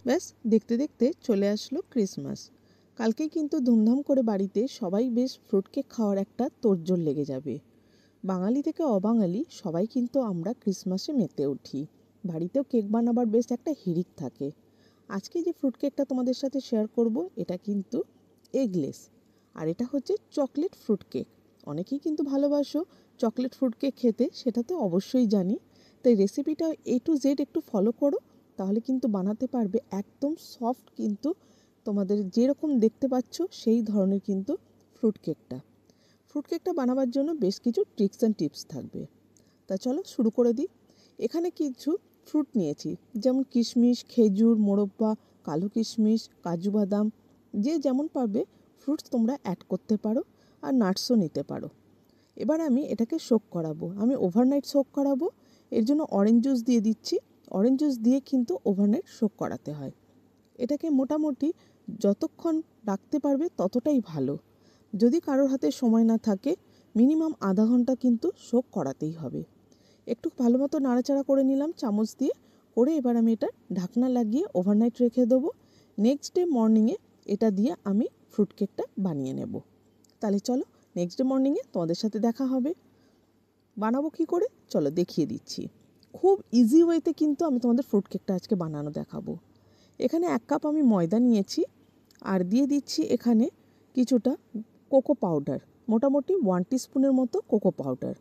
ব্যাস দেখতে দেখতে চলে আসলো ক্রিসমাস। কালকেই কিন্তু ধুমধাম করে বাড়িতে সবাই বেশ ফ্রুট কেক খাওয়ার একটা তোড়জোড় লেগে যাবে। বাঙালি থেকে অবাঙালি সবাই কিন্তু আমরা ক্রিসমাসে মেতে উঠি। বাড়িতেও কেক বানাবার বেশ একটা হিড়িক থাকে। আজকে যে ফ্রুট কেকটা তোমাদের সাথে শেয়ার করব এটা কিন্তু এগলেস, আর এটা হচ্ছে চকলেট ফ্রুট কেক। অনেকেই কিন্তু ভালোবাসো চকলেট ফ্রুট কেক খেতে, সেটা তো অবশ্যই জানি। তাই রেসিপিটা A to Z একটু ফলো করো, তাহলে কিন্তু বানাতে পারবে একদম সফট, কিন্তু তোমাদের যেরকম দেখতে পাচ্ছ সেই ধরনের কিন্তু ফ্রুট কেকটা। ফ্রুট কেকটা বানাবার জন্য বেশ কিছু ট্রিক্স অ্যান্ড টিপস থাকবে। তা চলো শুরু করে দিই। এখানে কিছু ফ্রুট নিয়েছি, যেমন কিশমিশ, খেজুর, মোরব্বা, কালো কিশমিশ, কাজু বাদাম, যে যেমন পারবে ফ্রুটস তোমরা অ্যাড করতে পারো, আর নাটসও নিতে পারো। এবার আমি এটাকে সোক করাবো, আমি ওভারনাইট সোক করাবো। এর জন্য অরেঞ্জ জুস দিয়ে দিচ্ছি। অরেঞ্জ জুস দিয়ে কিন্তু ওভারনাইট সোক করাতে হয়। এটাকে মোটামুটি যতক্ষণ রাখতে পারবে ততটাই ভালো। যদি কারোর হাতে সময় না থাকে, মিনিমাম আধা ঘন্টা কিন্তু সোক করাতেই হবে। একটু ভালো মতো নাড়াচাড়া করে নিলাম চামচ দিয়ে করে। এবার আমি এটা ঢাকনা লাগিয়ে ওভারনাইট রেখে দেবো। নেক্সট ডে মর্নিংয়ে এটা দিয়ে আমি ফ্রুট কেকটা বানিয়ে নেব। তাহলে চলো নেক্সট ডে মর্নিংয়ে তোমাদের সাথে দেখা হবে। বানাবো কী করে চলো দেখিয়ে দিচ্ছি। খুব ইজি ওয়েতে কিন্তু আমি তোমাদের ফ্রুট কেকটা আজকে বানানো দেখাবো। এখানে 1 কাপ আমি ময়দা নিয়েছি, আর দিয়ে দিচ্ছি এখানে কিছুটা কোকো পাউডার, মোটামুটি 1 টিস্পুনের মতো কোকো পাউডার।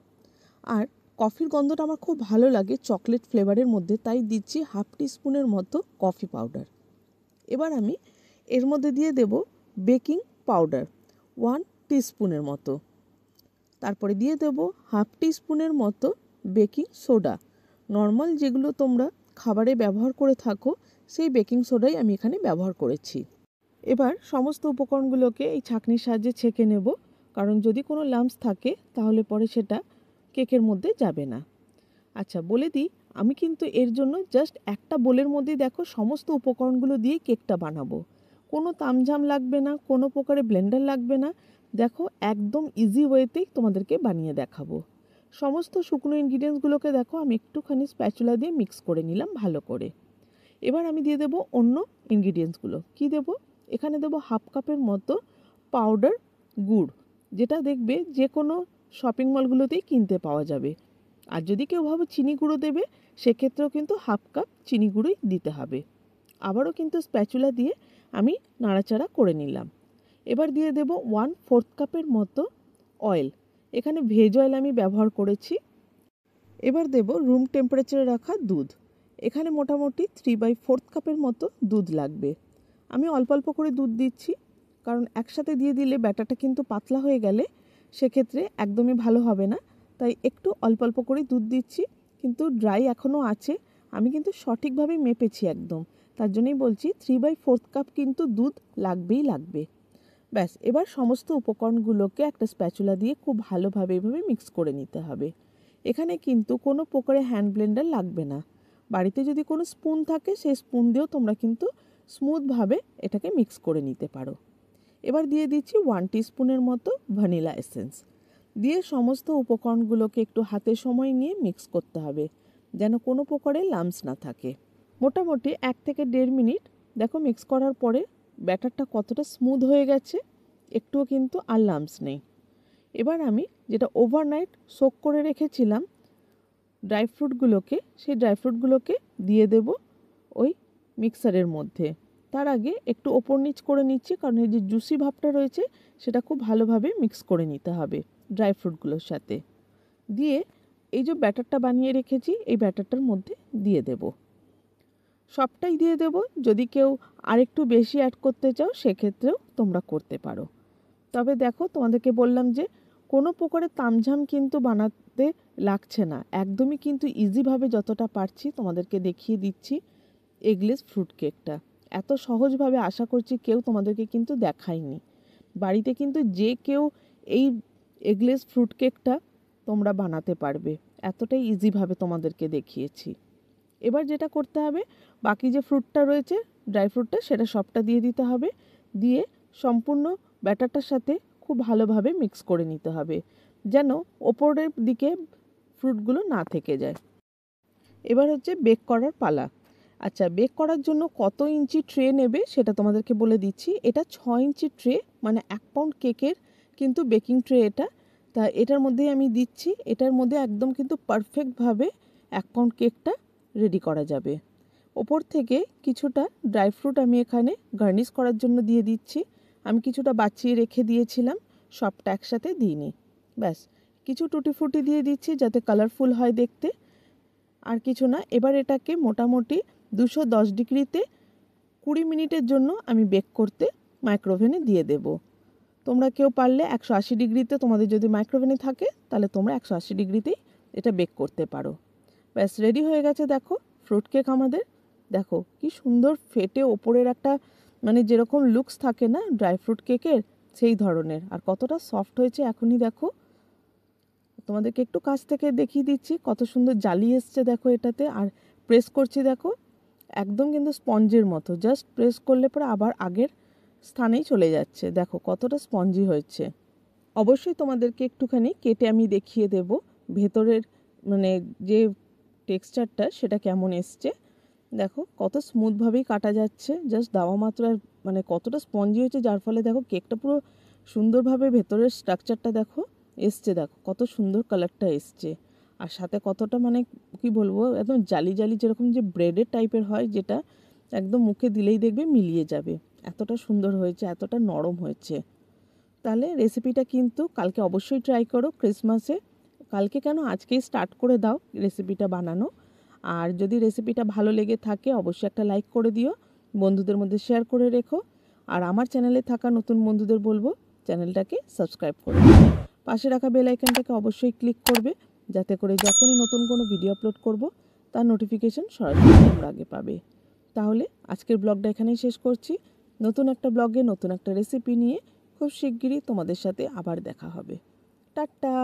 আর কফির গন্ধটা আমার খুব ভালো লাগে চকলেট ফ্লেভারের মধ্যে, তাই দিচ্ছি 1/2 টিস্পুনের মতো কফি পাউডার। এবার আমি এর মধ্যে দিয়ে দেব বেকিং পাউডার 1 টিস্পুনের মতো। তারপরে দিয়ে দেব 1/2 টিস্পুনের মতো বেকিং সোডা। নর্মাল যেগুলো তোমরা খাবারে ব্যবহার করে থাকো সেই বেকিং সোডাই আমি এখানে ব্যবহার করেছি। এবার সমস্ত উপকরণগুলোকে এই ছাঁকনির সাহায্যে ছেঁকে নেব, কারণ যদি কোনো লাম্পস থাকে তাহলে পরে সেটা কেকের মধ্যে যাবে না। আচ্ছা বলে দিই, আমি কিন্তু এর জন্য জাস্ট একটা বোলের মধ্যে দেখো সমস্ত উপকরণগুলো দিয়ে কেকটা বানাবো। কোনো তামঝাম লাগবে না, কোনো প্রকারে ব্লেন্ডার লাগবে না। দেখো একদম ইজি ওয়েতেই তোমাদেরকে বানিয়ে দেখাবো। সমস্ত শুকনো ইনগ্রিডিয়েন্টসগুলোকে দেখো আমি একটুখানি স্প্যাচুলা দিয়ে মিক্স করে নিলাম ভালো করে। এবার আমি দিয়ে দেবো অন্য ইনগ্রিডিয়েন্টসগুলো। কি দেবো? এখানে দেবো 1/2 কাপের মতো পাউডার গুড়, যেটা দেখবে যে কোনো শপিং মলগুলোতেই কিনতে পাওয়া যাবে। আর যদি কেউ ভাবে চিনি গুঁড়ো দেবে, সেক্ষেত্রেও কিন্তু 1/2 কাপ চিনি গুঁড়োই দিতে হবে। আবারও কিন্তু স্প্যাচুলা দিয়ে আমি নাড়াচাড়া করে নিলাম। এবার দিয়ে দেব 1/4 কাপের মতো অয়েল। এখানে ভেজ অয়েল আমি ব্যবহার করেছি। এবার দেব রুম টেম্পারেচারে রাখা দুধ। এখানে মোটামুটি 3/4 কাপের মতো দুধ লাগবে। আমি অল্প অল্প করে দুধ দিচ্ছি, কারণ একসাথে দিয়ে দিলে ব্যাটারটা কিন্তু পাতলা হয়ে গেলে সেক্ষেত্রে একদমই ভালো হবে না। তাই একটু অল্প অল্প করে দুধ দিচ্ছি, কিন্তু ড্রাই এখনও আছে। আমি কিন্তু সঠিকভাবে মেপেছি একদম, তার জন্যই বলছি 3/4 কাপ কিন্তু দুধ লাগবেই লাগবে। ব্যাস, এবার সমস্ত উপকরণগুলোকে একটা স্প্যাচুলা দিয়ে খুব ভালোভাবে এভাবে মিক্স করে নিতে হবে। এখানে কিন্তু কোনো প্রকারে হ্যান্ড ব্লেন্ডার লাগবে না। বাড়িতে যদি কোনো স্পুন থাকে সেই স্পুন দিয়েও তোমরা কিন্তু স্মুথভাবে এটাকে মিক্স করে নিতে পারো। এবার দিয়ে দিচ্ছি 1 টিস্পুনের মতো ভ্যানিলা এসেন্স। দিয়ে সমস্ত উপকরণগুলোকে একটু হাতে সময় নিয়ে মিক্স করতে হবে, যেন কোনো প্রকারে লাম্পস না থাকে। মোটামুটি 1 থেকে 1.5 মিনিট দেখো মিক্স করার পরে ব্যাটারটা কতটা স্মুথ হয়ে গেছে, একটুও কিন্তু আর লাম্পস নেই। এবার আমি যেটা ওভারনাইট সোক করে রেখেছিলাম ড্রাই ফ্রুটগুলোকে, সেই ড্রাই ফ্রুটগুলোকে দিয়ে দেব ওই মিক্সারের মধ্যে। তার আগে একটু ওপর নিচ করে নিচ্ছি, কারণ এই যে জুসি ভাবটা রয়েছে সেটা খুব ভালোভাবে মিক্স করে নিতে হবে ড্রাই ফ্রুটগুলোর সাথে। দিয়ে এই যে ব্যাটারটা বানিয়ে রেখেছি এই ব্যাটারটার মধ্যে দিয়ে দেব। সবটাই দিয়ে দেব। যদি কেউ আরেকটু বেশি অ্যাড করতে চাও সেক্ষেত্রেও তোমরা করতে পারো। তবে দেখো তোমাদেরকে বললাম যে কোনো প্রকারে তামঝাম কিন্তু বানাতে লাগছে না, একদমই কিন্তু ইজিভাবে যতটা পারছি তোমাদেরকে দেখিয়ে দিচ্ছি এগলেস ফ্রুট কেকটা। এত সহজভাবে আশা করছি কেউ তোমাদেরকে কিন্তু দেখায়নি। বাড়িতে কিন্তু যে কেউ এই এগলেস ফ্রুট কেকটা তোমরা বানাতে পারবে, এতটাই ইজিভাবে তোমাদেরকে দেখিয়েছি। এবার যেটা করতে হবে, বাকি যে ফ্রুটটা রয়েছে ড্রাই ফ্রুটটা সেটা সবটা দিয়ে দিতে হবে। দিয়ে সম্পূর্ণ ব্যাটারটার সাথে খুব ভালোভাবে মিক্স করে নিতে হবে, যেন ওপরের দিকে ফ্রুটগুলো না থেকে যায়। এবার হচ্ছে বেক করার পালা। আচ্ছা, বেক করার জন্য কত ইঞ্চি ট্রে নেবে সেটা তোমাদেরকে বলে দিচ্ছি। এটা 6 ইঞ্চি ট্রে, মানে 1 পাউন্ড কেকের কিন্তু বেকিং ট্রে এটা। তা এটার মধ্যেই আমি দিচ্ছি। এটার মধ্যে একদম কিন্তু পারফেক্টভাবে 1 পাউন্ড কেকটা রেডি করা যাবে। ওপর থেকে কিছুটা ড্রাই ফ্রুট আমি এখানে গার্নিশ করার জন্য দিয়ে দিচ্ছি। আমি কিছুটা বাঁচিয়ে রেখে দিয়েছিলাম, সবটা একসাথে দিইনি। ব্যাস, কিছু টুটি ফুটি দিয়ে দিচ্ছি যাতে কালারফুল হয় দেখতে, আর কিছু না। এবার এটাকে মোটামুটি 210 ডিগ্রিতে 20 মিনিটের জন্য আমি বেক করতে মাইক্রোওভেনে দিয়ে দেব। তোমরা কেউ পারলে 180 ডিগ্রিতে, তোমাদের যদি মাইক্রোওভেনে থাকে তাহলে তোমরা 180 ডিগ্রিতেই এটা বেক করতে পারো। ব্যাস, রেডি হয়ে গেছে দেখো ফ্রুট কেক আমাদের। দেখো কি সুন্দর ফেটে ওপরের একটা, মানে যেরকম লুকস থাকে না ড্রাই ফ্রুট কেকের, সেই ধরনের। আর কতটা সফট হয়েছে এখনই দেখো। তোমাদেরকে একটু কাছ থেকে দেখিয়ে দিচ্ছি কত সুন্দর জালি এসছে দেখো এটাতে। আর প্রেস করছি দেখো, একদম কিন্তু স্পঞ্জের মতো, জাস্ট প্রেস করলে পরে আবার আগের স্থানেই চলে যাচ্ছে। দেখো কতটা স্পঞ্জি হয়েছে। অবশ্যই তোমাদেরকে একটুখানি কেটে আমি দেখিয়ে দেব ভেতরের মানে যে টেক্সচারটা সেটা কেমন এসছে। দেখো কত স্মুথভাবেই কাটা যাচ্ছে, জাস্ট দেওয়া মাত্র। আর মানে কতটা স্পঞ্জি হয়েছে, যার ফলে দেখো কেকটা পুরো সুন্দরভাবে ভেতরের স্ট্রাকচারটা দেখো এসছে। দেখো কত সুন্দর কালারটা এসছে। আর সাথে কতটা মানে কি বলবো, একদম জালি জালি, যেরকম যে ব্রেডের টাইপের হয়, যেটা একদম মুখে দিলেই দেখবে মিলিয়ে যাবে। এতটা সুন্দর হয়েছে, এতটা নরম হয়েছে। তাহলে রেসিপিটা কিন্তু কালকে অবশ্যই ট্রাই করো ক্রিসমাসে। কালকে কেন, আজকেই স্টার্ট করে দাও রেসিপিটা বানানো। আর যদি রেসিপিটা ভালো লেগে থাকে অবশ্যই একটা লাইক করে দিও, বন্ধুদের মধ্যে শেয়ার করে রেখো। আর আমার চ্যানেলে থাকা নতুন বন্ধুদের বলবো চ্যানেলটাকে সাবস্ক্রাইব করে দিও। পাশে রাখা বেল আইকনটাকে অবশ্যই ক্লিক করবে, যাতে করে যখনই নতুন কোনো ভিডিও আপলোড করব তার নোটিফিকেশন সরাসরি তোমরা আগে পাবে। তাহলে আজকের ব্লগটা এখানেই শেষ করছি। নতুন একটা ব্লগে নতুন একটা রেসিপি নিয়ে খুব শিগগিরই তোমাদের সাথে আবার দেখা হবে। টাটা।